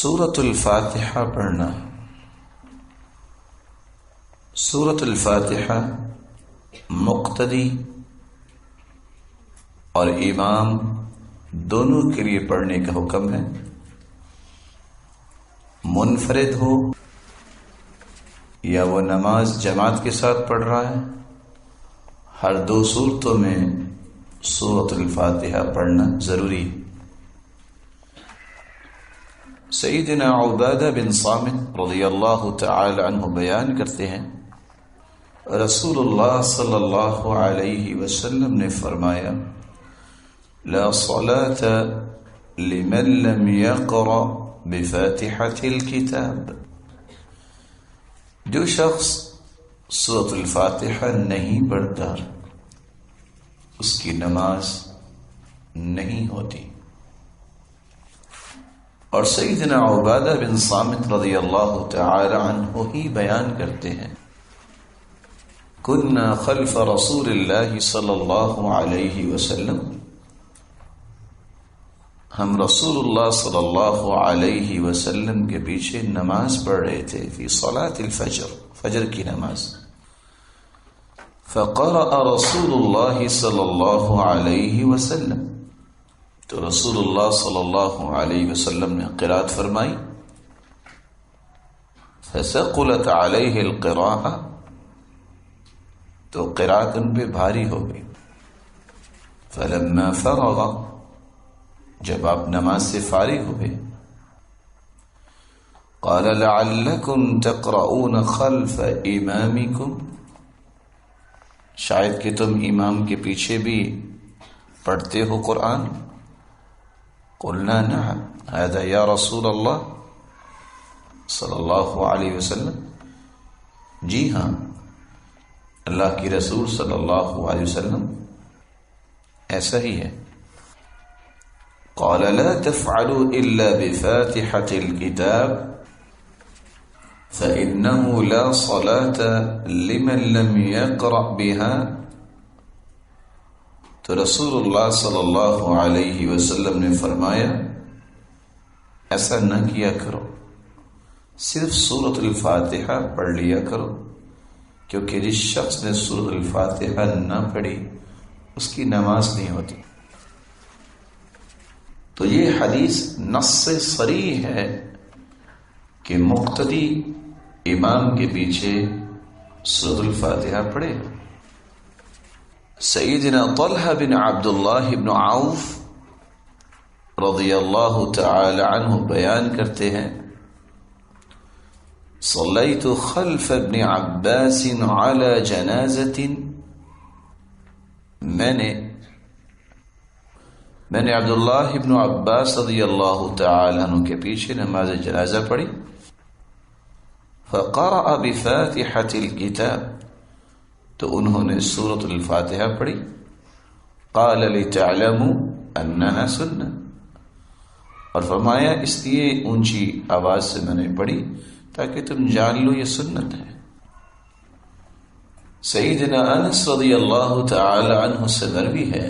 سورۃ الفاتحہ پڑھنا۔ سورۃ الفاتحہ مقتدی اور امام دونوں کے لیے پڑھنے کا حکم ہے، منفرد ہو یا وہ نماز جماعت کے ساتھ پڑھ رہا ہے، ہر دو صورتوں میں سورۃ الفاتحہ پڑھنا ضروری ہے۔ سیدنا عبادہ بن صامت رضی اللہ تعالی عنہ بیان کرتے ہیں، رسول اللہ صلی اللہ علیہ وسلم نے فرمایا، لا صلاة لمن لم يقرأ بفاتحة الكتاب، جو شخص سورۃ الفاتحہ نہیں پڑھتا اس کی نماز نہیں ہوتی۔ اور سیدنا عبادہ بن صامت رضی اللہ تعالی عنہ ہی بیان کرتے ہیں، كنا خلف رسول اللہ صلی اللہ علیہ وسلم، ہم رسول اللہ صلی اللہ علیہ وسلم کے پیچھے نماز پڑھ رہے تھے، فی صلاة الفجر، فجر کی نماز۔ فقرأ رسول اللہ صلی اللہ علیہ وسلم، تو رسول اللہ صلی اللہ علیہ وسلم نے قرات فرمائی، فثقلت علیہ القراءة، تو قرات ان پہ بھاری ہو گئی۔ فلما فرغ، جب آپ نماز سے فارغ ہوئے، قال لعلکم تقرؤون خلف امامکم، شاید کہ تم امام کے پیچھے بھی پڑھتے ہو قرآن۔ قلنا نعم هذا یا رسول اللہ صلی اللہ علیہ وسلم، جی ہاں اللہ کی رسول صلی اللہ علیہ وسلم ایسا ہی ہے۔ قال لا تفعلوا الا بفاتحة الكتاب فإنه لا صلاة لمن لم يقرأ بها، تو رسول اللہ صلی اللہ علیہ وسلم نے فرمایا، ایسا نہ کیا کرو، صرف سورۃ الفاتحہ پڑھ لیا کرو، کیونکہ جس شخص نے سورۃ الفاتحہ نہ پڑھی اس کی نماز نہیں ہوتی۔ تو یہ حدیث نص صریح ہے کہ مقتدی امام کے پیچھے سورۃ الفاتحہ پڑھے۔ سیدنا طلحہ بن عبداللہ بن عوف رضی اللہ تعالی عنہ بیان کرتے ہیں، صلیت خلف ابن عباس علی جنازۃ، میں نے عبداللہ بن عباس رضی اللہ تعالی عنہ کے پیچھے نماز جنازہ پڑھی، فقرأ بفاتحة الكتاب، تو انہوں نے سورۃ الفاتحہ پڑھی، قال لتعلموا انها سنہ، اور فرمایا اس لیے اونچی آواز سے میں نے پڑھی تاکہ تم جان لو یہ سنت ہے۔ سیدنا انس رضی اللہ تعالی عنہ سے مروی ہے،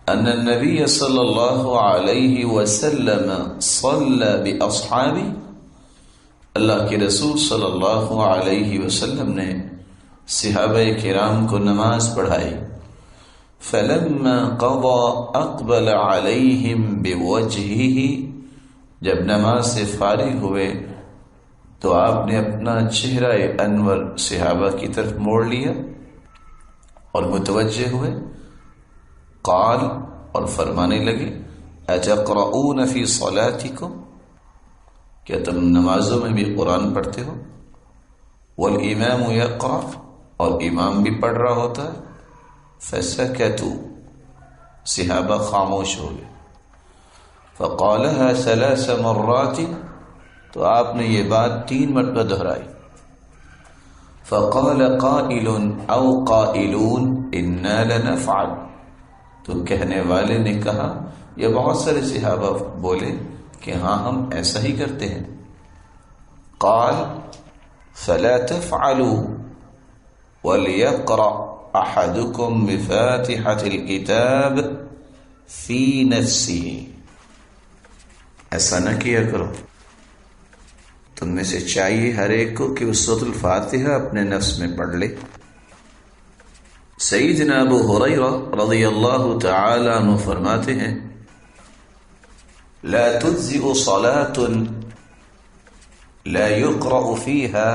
ان النبی صلی اللہ علیہ وسلم صلی باصحابہ، اللہ کے رسول صلی اللہ علیہ وسلم نے صحابہ کرام کو نماز پڑھائی، فلما قضى اقبل علیہم بوجہہ، جب نماز سے فارغ ہوئے تو آپ نے اپنا چہرہ انور صحابہ کی طرف موڑ لیا اور متوجہ ہوئے، قال، اور فرمانے لگے، اتقرؤون فی صلاتکم، کیا تم نمازوں میں بھی قرآن پڑھتے ہو، والامام یقرأ، اور امام بھی پڑھ رہا ہوتا ہے، فسکتوا، صحابہ خاموش ہو گئے، فقالها 3 مرات، تو آپ نے یہ بات 3 مرتبہ دہرائی، فقال قائل او قائلون انا لنفعل، تو کہنے والے نے کہا، یہ بہت سارے صحابہ بولے کہ ہاں ہم ایسا ہی کرتے ہیں، قال فلا تفعلوا وَلْيَقْرَأْ أَحَدُكُمْ بِفَاتِحَةِ الْكِتَابِ فِي نَفْسِهِ، ایسا نہ کیا کرو، تم میں سے چاہیے ہر ایک کو کہ وہ سورۃ الفاتحہ اپنے نفس میں پڑھ لے۔ سیدنا ابو ہریرہ رضی اللہ تعالی عنہ فرماتے ہیں لا تجزئ صلاة لا يقرأ فيها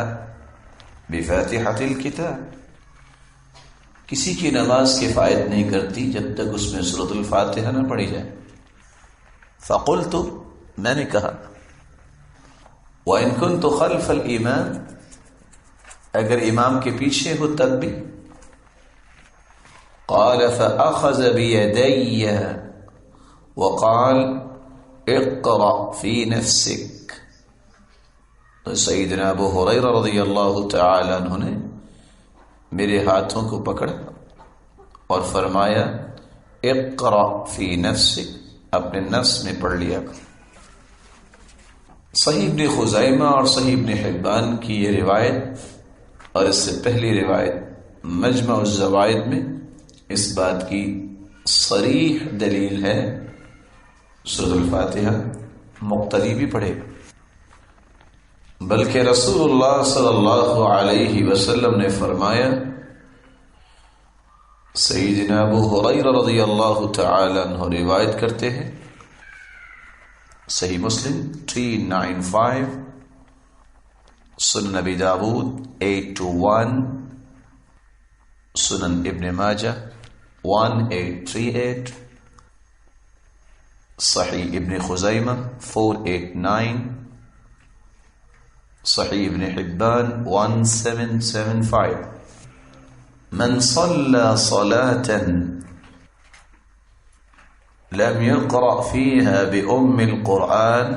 بفاتحة الكتاب، کسی کی نماز کفایت نہیں کرتی جب تک اس میں سورۃ الفاتحہ نہ پڑھی جائے۔ فقلت، میں نے کہا وَإِن كُنتُ خَلْفَ الْإِمَامِ، اگر امام کے پیچھے ہو تب بھی۔ قال فأخذ بيدي وقال اقرأ في نفسك، تو سیدنا ابو ہریرہ رضی اللہ تعالی عنہ نے میرے ہاتھوں کو پکڑا اور فرمایا اقرأ فی نفسک، اپنے نفس میں پڑھ لیا کر۔ صحیح ابن خزیمہ اور صحیح ابن حبان کی یہ روایت اور اس سے پہلی روایت مجمع الزوائد میں اس بات کی صریح دلیل ہے سورۃ الفاتحہ مقتدی بھی پڑھے گا، بلکہ رسول اللہ صلی اللہ علیہ وسلم نے فرمایا، سیدنا ابو ہریرہ رضی اللہ تعالی عنہ روایت کرتے ہیں، صحیح مسلم 395، سنن ابی داود 821، سنن ابن ماجہ 1838، صحیح ابن خزیمہ 489، صحیح ابن حبان 1775، من صلى صلاة لم يقرأ فيها بأم القرآن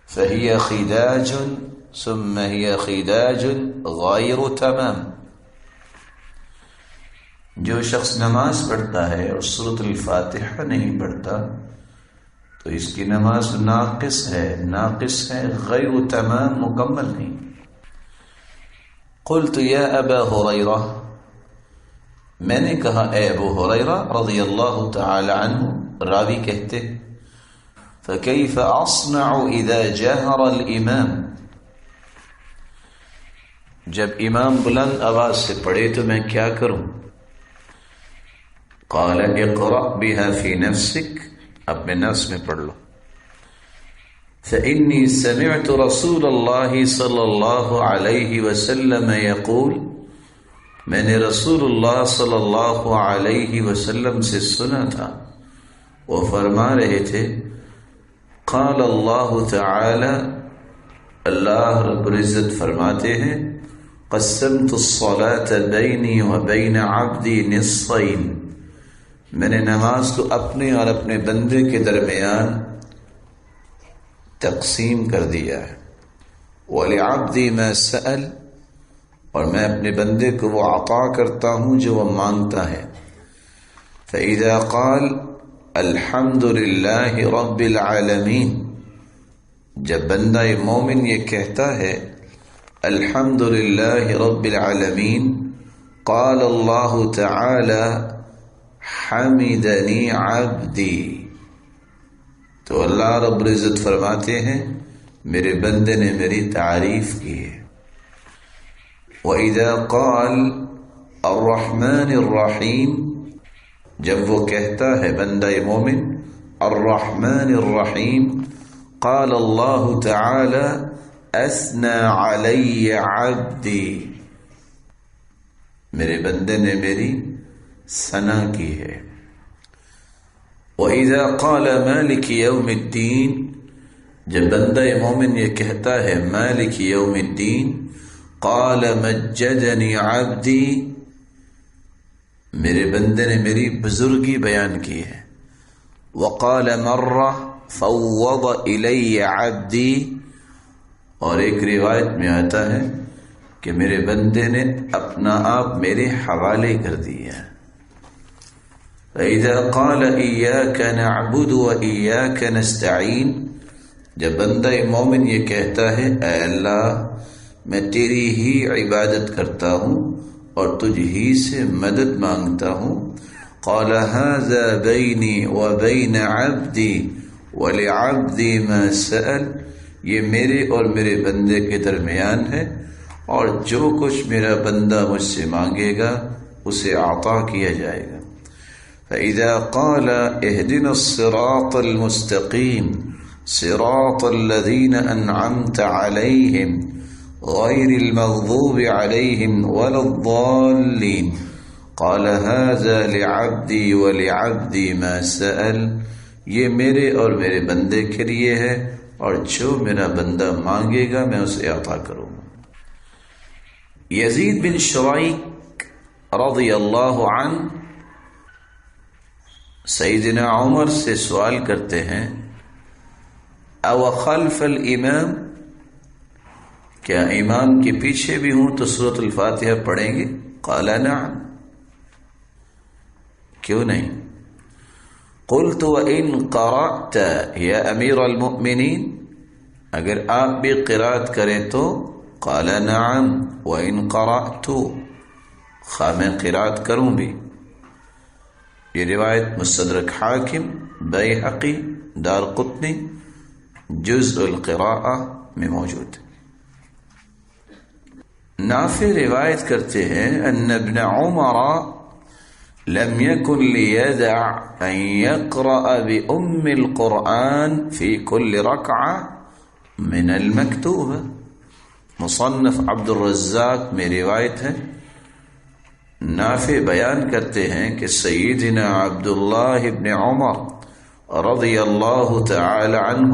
فهي خداج ثم هي خداج غير تمام، جو شخص نماز پڑھتا ہے اور سورۃ الفاتحہ نہیں پڑھتا تو اس کی نماز ناقص ہے غیر تمام، مکمل نہیں۔ قلت یا ابا ہریرہ، میں نے کہا اے ابو ہریرہ رضی اللہ تعالی عنہ، راوی کہتے فکیف اصنع اذا جہر الامام، جب امام بلند آواز سے پڑھے تو میں کیا کروں؟ قال اقرأ بها في نفسك، اپنے نفس میں پڑھ لو۔ فإني سمعت رسول الله صلی اللہ علیہ وسلم يقول، میں نے رسول اللہ صلی اللہ علیہ وسلم سے سنا تھا وہ فرما رہے تھے، قال اللہ تعالی، اللہ رب العزت فرماتے ہیں، قسمت الصلاة بینی وبین عبدی نصفین، میں نے نماز کو اپنے اور اپنے بندے کے درمیان تقسیم کر دیا ہے، وَلِعَبْدِي مَا سَأَلَ، اور میں اپنے بندے کو وہ عطا کرتا ہوں جو وہ مانگتا ہے۔ فَإِذَا قَالَ الْحَمْدُ لِلَّهِ رَبِّ الْعَالَمِينَ، جب بندہ مومن یہ کہتا ہے الحمد للہ رب العالمین، قال اللہ تعالی حمدنی عبدی، تو اللہ رب العزت فرماتے ہیں میرے بندے نے میری تعریف کی ہے۔ وَإِذَا قَالَ الرحمن الرحیم، جب وہ کہتا ہے بندہ مومن الرحمن الرحیم، قال اللہ تعالی اثنى علی عبدی، میرے بندے نے میری ثنا کی ہے۔ وَإِذَا قَالَ مَالِكِ يَوْمِ الدِّينِ، جب بندہ مومن یہ کہتا ہے مالک یوم الدین، قال مجدنی عبدی، میرے بندے نے میری بزرگی بیان کی ہے۔ وقال مرہ فوض الی عبدی، اور ایک روایت میں آتا ہے کہ میرے بندے نے اپنا آپ میرے حوالے کر دیا۔ فَإِذَا قَالَ إِيَّاكَ نَعْبُدُ وَإِيَّاكَ نَسْتَعِينُ، جب بندہ مومن یہ کہتا ہے اے اللہ میں تیری ہی عبادت کرتا ہوں اور تجھ ہی سے مدد مانگتا ہوں، قَالَ هَذَا بَيْنِي وَبَيْنَ عَبْدِي وَلِعَبْدِي مَا سَأَلَ، یہ میرے اور میرے بندے کے درمیان ہے، اور جو کچھ میرا بندہ مجھ سے مانگے گا اسے عطا کیا جائے گا۔ فَإِذَا قَالَ اهْدِنَا الصِّرَاطَ الْمُسْتَقِيمَ صِرَاطَ الَّذِينَ أَنْعَمْتَ عَلَيْهِمْ غَيْرِ الْمَغْضُوبِ عَلَيْهِمْ وَلَا الضَّالِّينَ قَالَ هَذَا لِعَبْدِي وَلِعَبْدِي مَا سَأَلَ، یہ میرے اور میرے بندے کے لیے ہے، اور جو میرا بندہ مانگے گا میں اسے عطا کروں گا۔ یزید بن شریک رضی اللہ عنہ سیدنا عمر سے سوال کرتے ہیں، او خلف الامام، کیا امام کے پیچھے بھی ہوں تو سورۃ الفاتحہ پڑھیں گے؟ قال نعم، کیوں نہیں؟ قلت وَإِن قَرَأْتَ یا امیر المؤمنین، اگر آپ بھی قرأت کریں تو؟ قال نعم وَإِن قَرَأْتُ، میں قرأت کروں بھی۔ یہ روایت مستدرک حاکم، بیہقی، دارقطنی جزء القراءہ میں موجود ہے۔ نافع روایت کرتے ہیں ان ابن عمر لم يكن ليدع ان يقرأ بأم القرآن في كل ركعة من المكتوبة۔ مصنف عبد الرزاق میں روایت ہے، نافع بیان کرتے ہیں کہ سیدنا عبداللہ ابن عمر رضی اللہ تعالی عنہ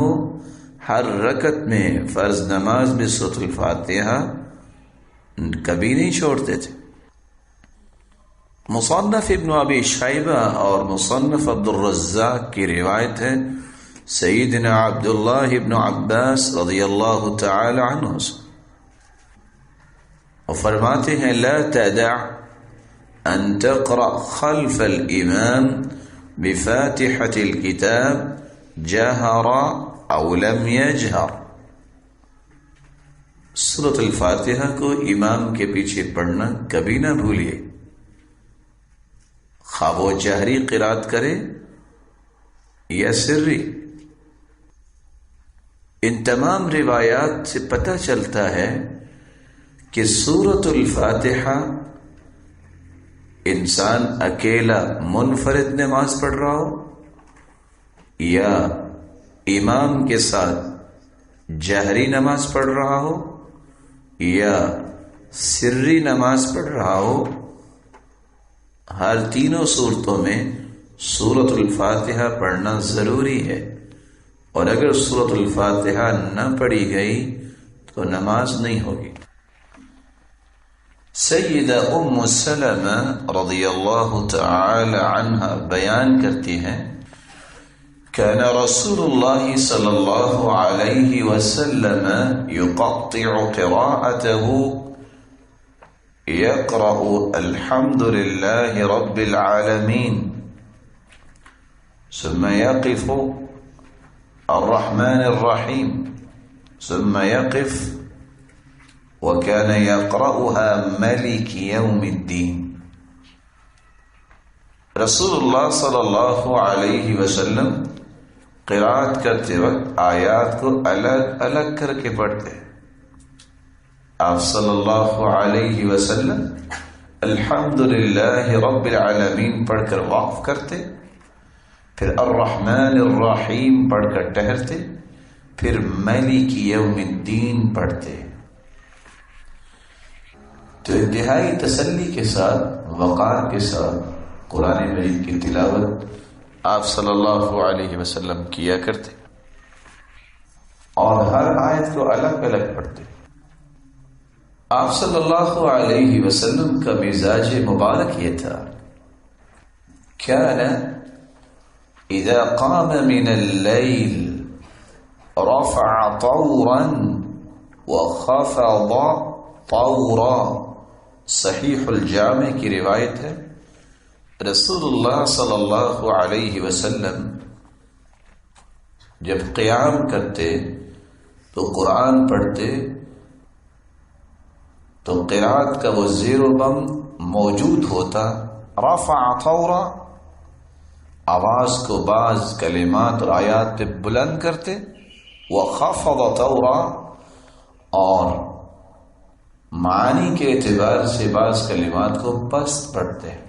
ہر رکعت میں فرض نماز میں سورۃ الفاتحہ کبھی نہیں چھوڑتے تھے۔ مصنف ابن ابی شیبہ اور مصنف عبد الرزاق کی روایت ہے سیدنا عبداللہ ابن عباس رضی اللہ تعالی عنہ سے، اور فرماتے ہیں لا تدع ان تقرأ خلف الامام بفاتحة الكتاب جهر او لم يجهر، سورۃ الفاتحہ کو امام کے پیچھے پڑھنا کبھی نہ بھولیے، خواہ وہ جہری قرات کرے یا سری۔ ان تمام روایات سے پتہ چلتا ہے کہ سورۃ الفاتحہ انسان اکیلا منفرد نماز پڑھ رہا ہو یا امام کے ساتھ جہری نماز پڑھ رہا ہو یا سری نماز پڑھ رہا ہو، ہر تینوں صورتوں میں سورۃ الفاتحہ پڑھنا ضروری ہے، اور اگر سورۃ الفاتحہ نہ پڑھی گئی تو نماز نہیں ہوگی۔ سیدہ ام سلمہ رضی اللہ تعالی عنہ بیان کرتی ہیں كان رسول الله صلى الله عليه وسلم يقطع قراءته يقرأ الحمد لله رب العالمين ثم يقف الرحمن الرحيم ثم يقف وكان يقرأها ملك يوم الدين۔ رسول اللہ صلی اللہ علیہ وسلم قرأت کرتے وقت آیات کو الگ الگ کر کے پڑھتے۔ آپ صلی اللہ علیہ وسلم الحمدللہ رب العالمین پڑھ کر وقف کرتے، پھر الرحمن الرحیم پڑھ کر ٹہرتے، پھر مالک یوم الدین پڑھتے۔ تو انتہائی تسلی کے ساتھ، وقار کے ساتھ قرآن مجید کی تلاوت آپ صلی اللہ علیہ وسلم کیا کرتے، اور ہر آیت کو الگ الگ پڑھتے۔ آپ صلی اللہ علیہ وسلم کا مزاج مبارک یہ تھا، كان اذا قام من الليل رفع طورا وخفض طورا۔ صحیح الجامع کی روایت ہے، رسول اللہ صلی اللہ علیہ وسلم جب قیام کرتے تو قرآن پڑھتے تو قرات کا وہ زیر و بم موجود ہوتا، رفع طورا، آواز کو بعض کلمات اور آیات پہ بلند کرتے، وخفض طورا، اور معنی کے اعتبار سے بعض کلمات کو پست پڑھتے ہیں،